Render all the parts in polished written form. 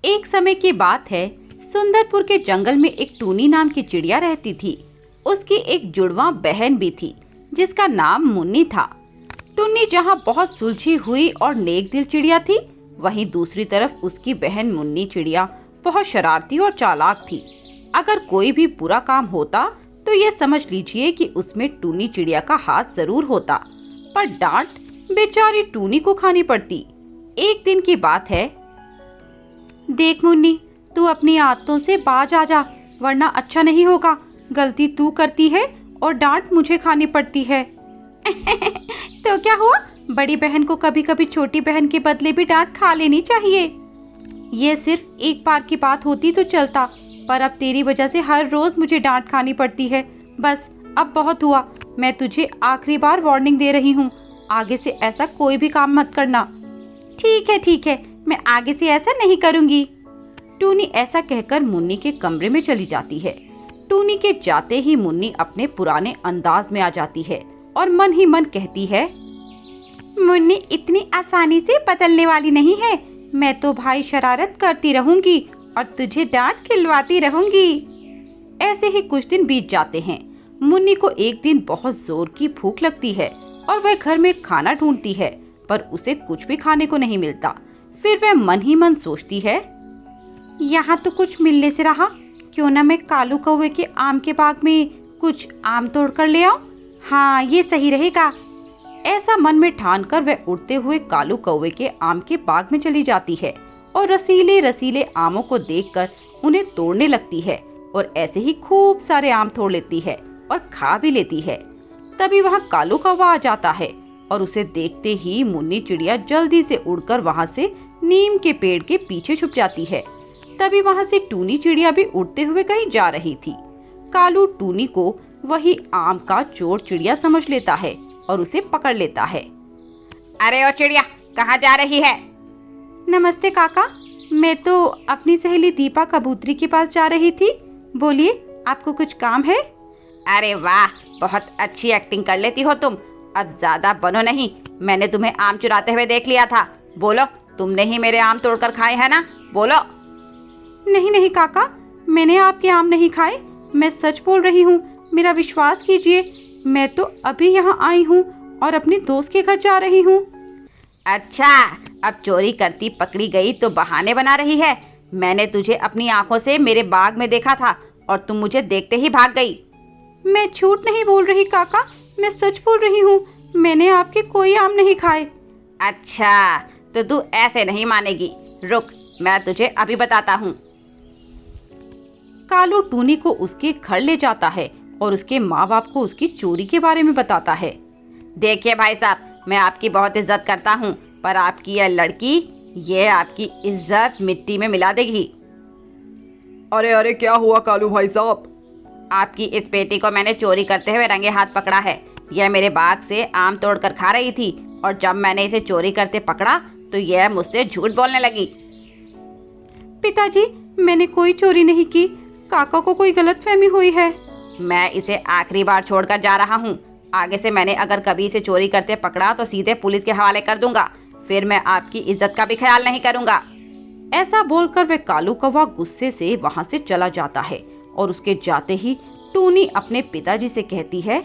एक समय की बात है, सुंदरपुर के जंगल में एक टूनी नाम की चिड़िया रहती थी। उसकी एक जुड़वा बहन भी थी जिसका नाम मुन्नी था। टुन्नी जहाँ बहुत सुलझी हुई और नेक दिल चिड़िया थी, वहीं दूसरी तरफ उसकी बहन मुन्नी चिड़िया बहुत शरारती और चालाक थी। अगर कोई भी बुरा काम होता तो ये समझ लीजिए कि उसमें टूनी चिड़िया का हाथ जरूर होता, पर डांट बेचारी टूनी को खानी पड़ती। एक दिन की बात है। देख मुन्नी, तू अपनी आदतों से बाज आ जा, वरना अच्छा नहीं होगा। गलती तू करती है और डांट मुझे खानी पड़ती है। तो क्या हुआ, बड़ी बहन को कभी कभी छोटी बहन के बदले भी डांट खा लेनी चाहिए। ये सिर्फ एक बार की बात होती तो चलता, पर अब तेरी वजह से हर रोज मुझे डांट खानी पड़ती है। बस अब बहुत हुआ, मैं तुझे आखिरी बार वार्निंग दे रही हूँ, आगे से ऐसा कोई भी काम मत करना। ठीक है, मैं आगे से ऐसा नहीं करूँगी। टूनी ऐसा कहकर मुन्नी के कमरे में चली जाती है। टूनी के जाते ही मुन्नी अपने पुराने अंदाज में आ जाती है और मन ही मन कहती है, मुन्नी इतनी आसानी से बदलने वाली नहीं है। मैं तो भाई शरारत करती रहूंगी और तुझे डांट खिलवाती रहूंगी। ऐसे ही कुछ दिन बीत जाते हैं। मुन्नी को एक दिन बहुत जोर की भूख लगती है और वह घर में खाना ढूंढती है, पर उसे कुछ भी खाने को नहीं मिलता। फिर वह मन ही मन सोचती है, यहाँ तो कुछ मिलने से रहा, क्यों ना मैं कालू कौवे के आम के बाग में कुछ आम तोड़ कर ले आऊं। हाँ, ये सही रहेगा। ऐसा मन में ठान कर वह उड़ते हुए कालू कौवे के आम के बाग में चली जाती है और रसीले रसीले आमों को देखकर उन्हें तोड़ने लगती है और ऐसे ही खूब सारे आम तोड़ लेती है और खा भी लेती है। तभी वहाँ कालू कौवा आ जाता है और उसे देखते ही मुन्नी चिड़िया जल्दी से उड़कर वहाँ से नीम के पेड़ के पीछे छुप जाती है। तभी वहाँ से टूनी चिड़िया भी उड़ते हुए कहीं जा रही थी। कालू टूनी को वही आम का चोर चिड़िया समझ लेता है और उसे पकड़ लेता है। अरे ओ चिड़िया, कहाँ जा रही है? नमस्ते काका, मैं तो अपनी सहेली दीपा कबूतरी के पास जा रही थी। बोलिए, आपको कुछ काम है? अरे वाह, बहुत अच्छी एक्टिंग कर लेती हो तुम। अब ज्यादा बनो नहीं, मैंने तुम्हें आम चुराते हुए देख लिया था। बोलो, तुमने ही मेरे आम तोड़कर खाए हैं ना? बोलो। नहीं काका, मैंने आपके आम नहीं खाए, मैं सच बोल रही हूँ, मेरा विश्वास कीजिए। मैं तो अभी यहाँ आई हूँ और अपनी दोस्त के घर जा रही हूँ। अच्छा, अब चोरी करती पकड़ी गई तो बहाने बना रही है। मैंने तुझे अपनी आंखों से मेरे बाग में देखा था और तुम मुझे देखते ही भाग गई। मैं झूठ नहीं बोल रही काका, मैं सच बोल रही हूँ, मैंने आपके कोई आम नहीं खाए। अच्छा, तो तू ऐसे नहीं मानेगी, रुक, मैं तुझे अभी बताता हूँ। कालू टूनी को उसके घर ले जाता है और उसके माँ बाप को उसकी चोरी के बारे में बताता है। देखिए भाई साहब, मैं आपकी बहुत इज्जत करता हूँ, पर आपकी यह लड़की, ये आपकी इज्जत मिट्टी में मिला देगी। अरे क्या हुआ कालू भाई साहब? आपकी इस बेटी को मैंने चोरी करते हुए रंगे हाथ पकड़ा है। यह मेरे बाग से आम तोड़कर खा रही थी और जब मैंने इसे चोरी करते पकड़ा तो यह मुझसे झूठ बोलने लगी। पिताजी, मैंने कोई चोरी नहीं की, काका को कोई गलतफहमी हुई है। मैं इसे आखिरी बार छोड़कर जा रहा हूँ। आगे से मैंने अगर कभी इसे चोरी करते पकड़ा तो सीधे पुलिस के हवाले कर दूंगा। फिर मैं आपकी इज्जत का भी ख्याल नहीं करूंगा। ऐसा बोलकर वह कालू कौवा गुस्से से वहां से चला जाता है और उसके जाते ही टूनी अपने पिताजी से कहती है,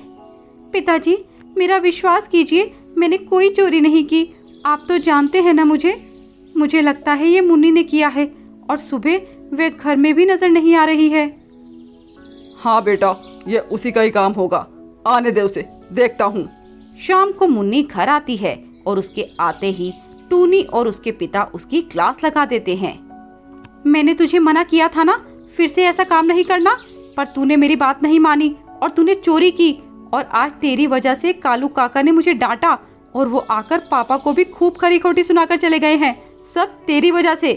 पिताजी, मेरा विश्वास कीजिए, मैंने कोई चोरी नहीं की। आप तो जानते हैं ना मुझे लगता है ये मुन्नी ने किया है और सुबह वह घर में भी नजर नहीं आ रही है। हाँ बेटा, ये उसी का ही काम होगा, आने दे उसे, देखता हूँ। शाम को मुन्नी घर आती है और उसके आते ही टूनी और उसके पिता उसकी क्लास लगा देते हैं। मैंने तुझे मना किया था ना, फिर से ऐसा काम नहीं करना, पर तूने मेरी बात नहीं मानी और तूने चोरी की और आज तेरी वजह से कालू काका ने मुझे डांटा और वो आकर पापा को भी खूब खरी खोटी सुनाकर चले गए हैं। सब तेरी वजह से।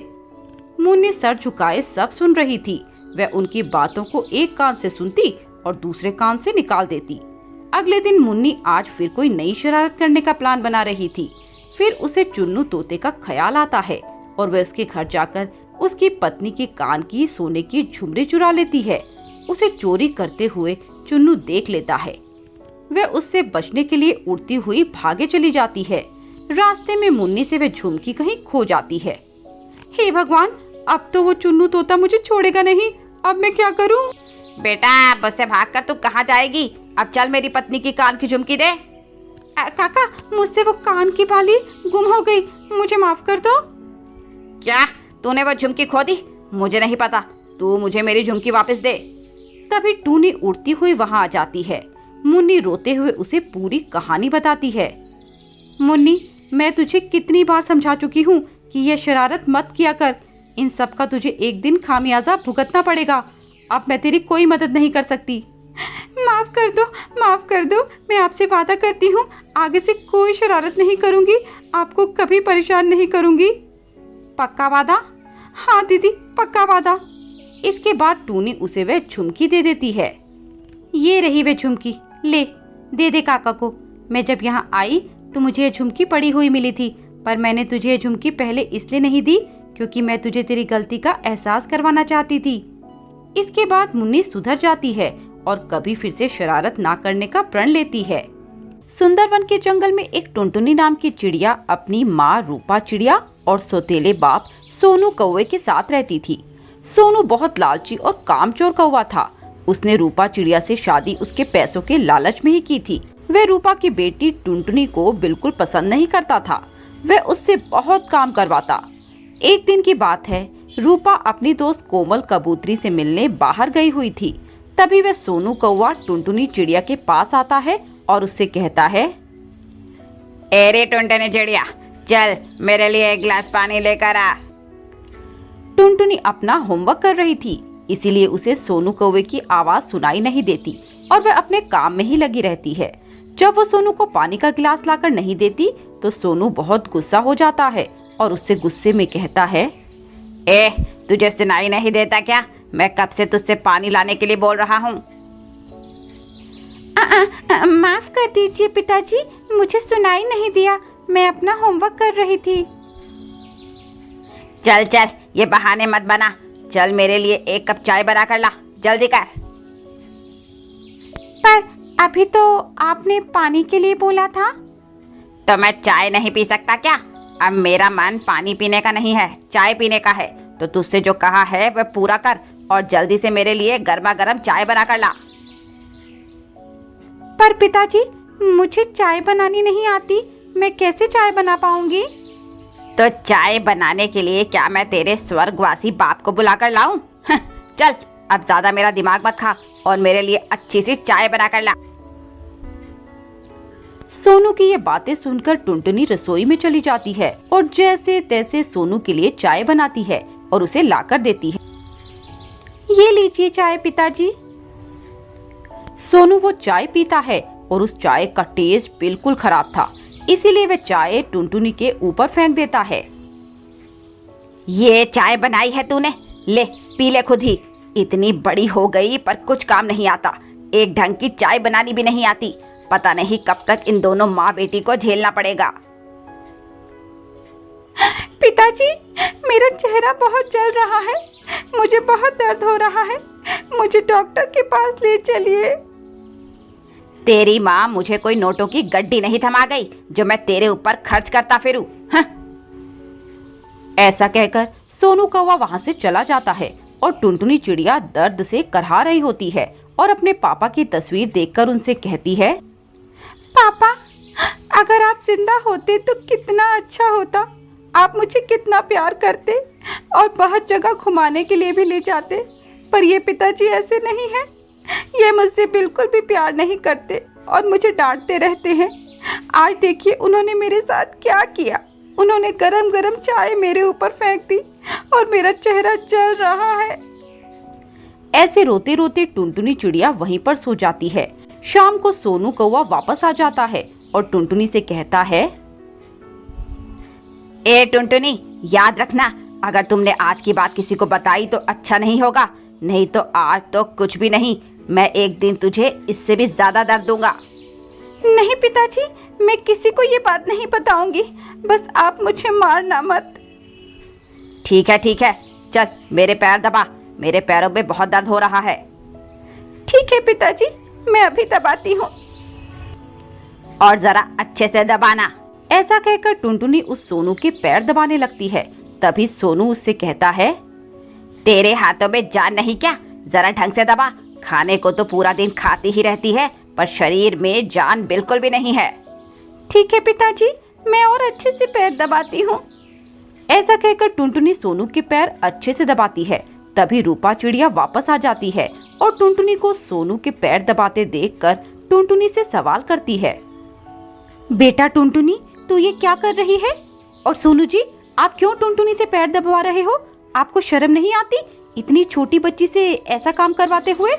मुन्नी सर झुकाए सब सुन रही थी। वह उनकी बातों को एक कान से सुनती और दूसरे कान से निकाल देती। अगले दिन मुन्नी आज फिर कोई नई शरारत करने का प्लान बना रही थी। फिर उसे चुन्नू तोते का ख्याल आता है और वह उसके घर जाकर उसकी पत्नी के कान की सोने की झुमरी चुरा लेती है। उसे चोरी करते हुए चुन्नू देख लेता है। वह उससे बचने के लिए उड़ती हुई भागे चली जाती है। रास्ते में मुन्नी से वह झुमकी कहीं खो जाती है। हे भगवान, अब तो वो चुन्नू तोता मुझे छोड़ेगा नहीं। अब मैं क्या करूं? बेटा बस से भागकर तू कहाँ जाएगी? अब चल मेरी पत्नी की कान की झुमकी दे। काका, मुझसे वो कान की बाली गुम हो गई, मुझे माफ कर दो। क्या तूने वो झुमकी खो दी? मुझे नहीं पता, तू मुझे मेरी झुमकी वापस दे। तभी टूनी उड़ती हुई वहां आ जाती है। मुन्नी रोते हुए उसे पूरी कहानी बताती है। मुन्नी, मैं तुझे कितनी बार समझा चुकी हूँ कि यह शरारत मत किया कर। इन सब का तुझे एक दिन खामियाजा भुगतना पड़ेगा। अब मैं तेरी कोई मदद नहीं कर सकती। माफ कर दो, माफ कर दो। मैं आपसे वादा करती हूँ आगे से कोई शरारत नहीं करूँगी, आपको कभी परेशान नहीं करूँगी। पक्का वादा? हाँ दीदी, पक्का वादा। इसके बाद टूनी उसे वह झुमकी दे देती है। ये रही वह झुमकी, ले दे दे काका को। मैं जब यहाँ आई तो मुझे यह झुमकी पड़ी हुई मिली थी, पर मैंने तुझे यह झुमकी पहले इसलिए नहीं दी क्योंकि मैं तुझे तेरी गलती का एहसास करवाना चाहती थी। इसके बाद मुन्नी सुधर जाती है और कभी फिर से शरारत ना करने का प्रण लेती है। सुंदरवन के जंगल में एक टुनटुनी नाम की चिड़िया अपनी माँ रूपा चिड़िया और सौतेले बाप सोनू कौवे के साथ रहती थी। सोनू बहुत लालची और कामचोर कौवा था। उसने रूपा चिड़िया से शादी उसके पैसों के लालच में ही की थी। वह रूपा की बेटी टुनटुनी को बिल्कुल पसंद नहीं करता था। वह उससे बहुत काम करवाता। एक दिन की बात है, रूपा अपनी दोस्त कोमल कबूतरी से मिलने बाहर गई हुई थी। तभी वह सोनू कौवा टुनटुनी चिड़िया के पास आता है और उससे कहता है, अरे टुनटुनी चिड़िया, चल मेरे लिए एक गिलास पानी लेकर आ। टुनटुनी अपना होमवर्क कर रही थी, इसीलिए उसे सोनू कौवे की आवाज सुनाई नहीं देती और वह अपने काम में ही लगी रहती है। जब वो सोनू को पानी का गिलास लाकर नहीं देती तो सोनू बहुत गुस्सा हो जाता है और उससे गुस्से में कहता है, तुझे सुनाई नहीं देता क्या? मैं कब से तुझसे पानी लाने के लिए बोल रहा हूँ। माफ कर दीजिए पिताजी, मुझे सुनाई नहीं दिया, मैं अपना होमवर्क कर रही थी। चल चल, ये बहाने मत बना। चल मेरे लिए एक कप चाय बना कर ला, जल्दी कर। पर अभी तो आपने पानी के लिए बोला था। तो मैं चाय नहीं पी सकता क्या? अब मेरा मन पानी पीने का नहीं है, चाय पीने का है। तो तुझसे जो कहा है वह पूरा कर और जल्दी से मेरे लिए गर्मा गर्म चाय बना कर ला। पर पिताजी, मुझे चाय बनानी नहीं आती, मैं कैसे चाय बना पाऊंगी? तो चाय बनाने के लिए क्या मैं तेरे स्वर्गवासी बाप को बुलाकर लाऊं? चल अब ज्यादा मेरा दिमाग मत खा और मेरे लिए अच्छी सी चाय बना कर ला। सोनू की ये बातें सुनकर टुनटुनी रसोई में चली जाती है और जैसे तैसे सोनू के लिए चाय बनाती है और उसे लाकर देती है। ये लीजिए चाय पिताजी। सोनू वो चाय पीता है और उस चाय का टेस्ट बिल्कुल खराब था, इसीलिए वह चाय टुनटुनी के ऊपर फेंक देता है। ये चाय बनाई है तूने, ले पी ले खुद ही। इतनी बड़ी हो गई पर कुछ काम नहीं आता, एक ढंग की चाय बनानी भी नहीं आती। पता नहीं कब तक इन दोनों माँ बेटी को झेलना पड़ेगा। पिताजी, मेरा चेहरा बहुत जल रहा है, मुझे बहुत दर्द हो रहा है, मुझे डॉक्टर के पास ले चलिए। तेरी माँ मुझे कोई नोटों की गड्डी नहीं थमा गई जो मैं तेरे ऊपर खर्च करता फिरूं। ऐसा कहकर सोनू कौवा वहां से चला जाता है और टुनटुनी चिड़िया दर्द से करहा रही होती है और अपने पापा की तस्वीर देखकर उनसे कहती है, पापा, अगर आप जिंदा होते तो कितना अच्छा होता। आप मुझे कितना प्यार करते और बहुत जगह घुमाने के लिए भी ले जाते, पर ये पिताजी ऐसे नहीं हैं। ये मुझसे बिल्कुल भी प्यार नहीं करते और मुझे डांटते रहते हैं। आज देखिए उन्होंने मेरे साथ क्या किया। उन्होंने गरम गरम चाय मेरे ऊपर फेंक दी और मेरा चेहरा जल रहा है। ऐसे रोते रोते टुनटुनी चिड़िया वहीं पर सो जाती है। शाम को सोनू कौवा वापस आ जाता है और टुनटुनी से कहता है, ए टुनटुनी, याद रखना, अगर तुमने आज की बात किसी को बताई तो अच्छा नहीं होगा, नहीं तो आज तो कुछ भी नहीं, मैं एक दिन तुझे इससे भी ज्यादा दर्द दूंगा। नहीं पिताजी, मैं किसी को ये बात नहीं बताऊंगी, बस आप मुझे मारना मत। ठीक है, चल मेरे पैर दबा, मेरे पैरों में बहुत दर्द हो रहा है। ठीक है पिताजी, मैं अभी दबाती हूँ। और जरा अच्छे से दबाना। ऐसा कहकर टुनटुनी उस सोनू के पैर दबाने लगती है। तभी सोनू उससे कहता है, तेरे हाथों में जान नहीं क्या? जरा ढंग से दबा। खाने को तो पूरा दिन खाती ही रहती है, पर शरीर में जान बिल्कुल भी नहीं है। ठीक है पिताजी, मैं और अच्छे से पैर दबाती हूँ। ऐसा कहकर टुनटुनी सोनू के पैर अच्छे से दबाती है। तभी रूपा चिड़िया वापस आ जाती है और टुनटुनी को सोनू के पैर दबाते देखकर टुनटुनी से सवाल करती है। बेटा टुनटुनी, तू ये क्या कर रही है? और सोनू जी, आप क्यों टुनटुनी से पैर दबा रहे हो? आपको शर्म नहीं आती इतनी छोटी बच्ची से ऐसा काम करवाते हुए?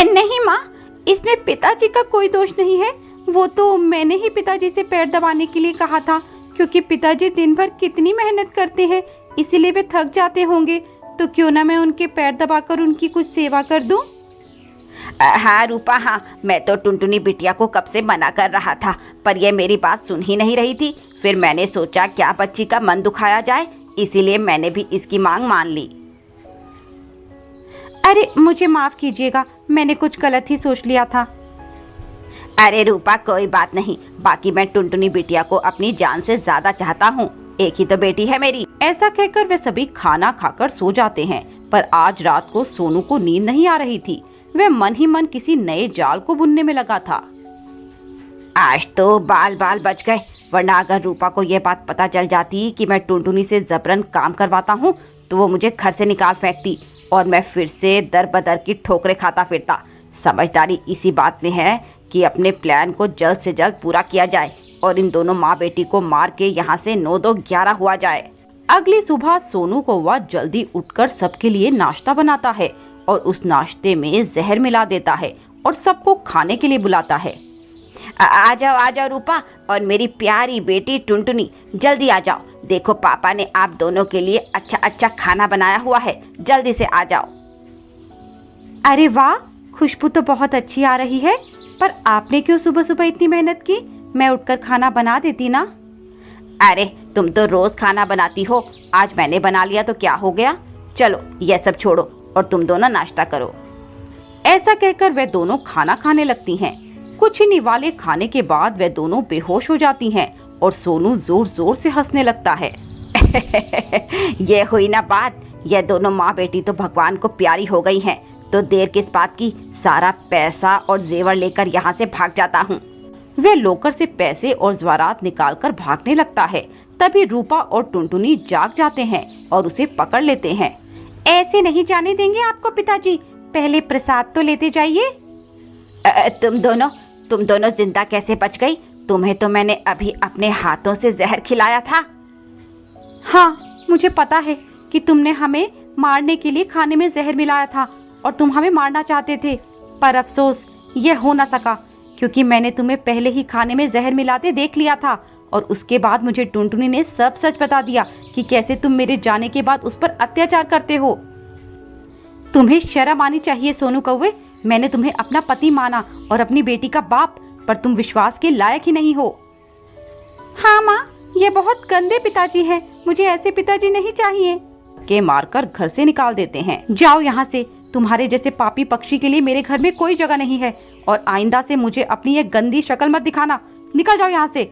नहीं माँ, इसमें पिताजी का कोई दोष नहीं है। वो तो मैंने ही पिताजी से पैर दबाने के लिए कहा था, क्योंकि पिताजी दिन भर कितनी मेहनत करते हैं, इसीलिए वे थक जाते होंगे। तो क्यों ना मैं उनके पैर दबाकर उनकी कुछ सेवा कर दूं? हाँ रूपा, हाँ, मैं तो टुनटुनी बिटिया को कब से मना कर रहा था, पर यह मेरी बात सुन ही नहीं रही थी। फिर मैंने सोचा क्या बच्ची का मन दुखाया जाए, इसीलिए मैंने भी इसकी मांग मान ली। अरे मुझे माफ कीजिएगा, मैंने कुछ गलत ही सोच लिया था। अरे रूपा, कोई बात नहीं। बाकी मैं टुनटुनी बिटिया को अपनी जान से ज्यादा चाहता हूँ, एक ही तो बेटी है मेरी। ऐसा कहकर वे सभी खाना खाकर सो जाते हैं। पर आज रात को सोनू को नींद नहीं आ रही थी। वह मन ही मन किसी नए जाल को बुनने में लगा था। आज तो बाल बाल बच गए, वरना अगर रूपा को यह बात पता चल जाती कि मैं टुनटुनी से जबरन काम करवाता हूँ तो वो मुझे घर से निकाल फेंकती और मैं फिर से दर बदर की ठोकरें खाता फिरता। समझदारी इसी बात में है कि अपने प्लान को जल्द से जल्द पूरा किया जाए और इन दोनों माँ बेटी को मार के यहाँ से 9-2-11 हुआ जाए। अगली सुबह सोनू कौवा जल्दी उठकर सबके लिए नाश्ता बनाता है और उस नाश्ते में जहर मिला देता है और सबको खाने के लिए बुलाता है। आ जाओ रूपा और मेरी प्यारी बेटी टुनटुनी, जल्दी आ जाओ। देखो पापा ने आप दोनों के लिए अच्छा अच्छा खाना बनाया हुआ है, जल्दी से आ जाओ। अरे वाह, खुशबू तो बहुत अच्छी आ रही है, पर आपने क्यों सुबह सुबह इतनी मेहनत की? मैं उठकर खाना बना देती ना। अरे तुम तो रोज खाना बनाती हो, आज मैंने बना लिया तो क्या हो गया। चलो यह सब छोड़ो और तुम दोनों नाश्ता करो। ऐसा कहकर वे दोनों खाना खाने लगती हैं। कुछ ही निवाले खाने के बाद वे दोनों बेहोश हो जाती हैं और सोनू जोर जोर से हंसने लगता है। ये हुई ना बात, ये दोनों माँ बेटी तो भगवान को प्यारी हो गई हैं, तो देर किस बात की, सारा पैसा और जेवर लेकर यहाँ से भाग जाता हूँ। वे लोकर से पैसे और ज़वारात निकालकर भागने लगता है। तभी रूपा और टुनटुनी जाग जाते हैं और उसे पकड़ लेते हैं। ऐसे नहीं जाने देंगे आपको पिताजी, पहले प्रसाद तो लेते जाइए। तुम दोनों जिंदा कैसे बच गई? तुम्हें तो मैंने अभी अपने हाथों से जहर खिलाया था। हाँ, मुझे पता है कि तुमने हमें मारने के लिए खाने में जहर मिलाया था और तुम हमें मारना चाहते थे, पर अफसोस ये हो ना सका, क्योंकि मैंने तुम्हें पहले ही खाने में जहर मिलाते देख लिया था और उसके बाद मुझे टुनटुनी ने सब सच बता दिया कि कैसे तुम मेरे जाने के बाद उस पर अत्याचार करते हो। तुम्हें शर्म आनी चाहिए सोनू कौवे, मैंने तुम्हें अपना पति माना और अपनी बेटी का बाप, पर तुम विश्वास के लायक ही नहीं हो। हाँ माँ, ये बहुत गंदे पिताजी हैं, मुझे ऐसे पिताजी नहीं चाहिए। के मारकर घर से निकाल देते हैं। जाओ यहाँ से, तुम्हारे जैसे पापी पक्षी के लिए मेरे घर में कोई जगह नहीं है और आइंदा से मुझे अपनी ये गंदी शक्ल मत दिखाना। निकल जाओ यहाँ से।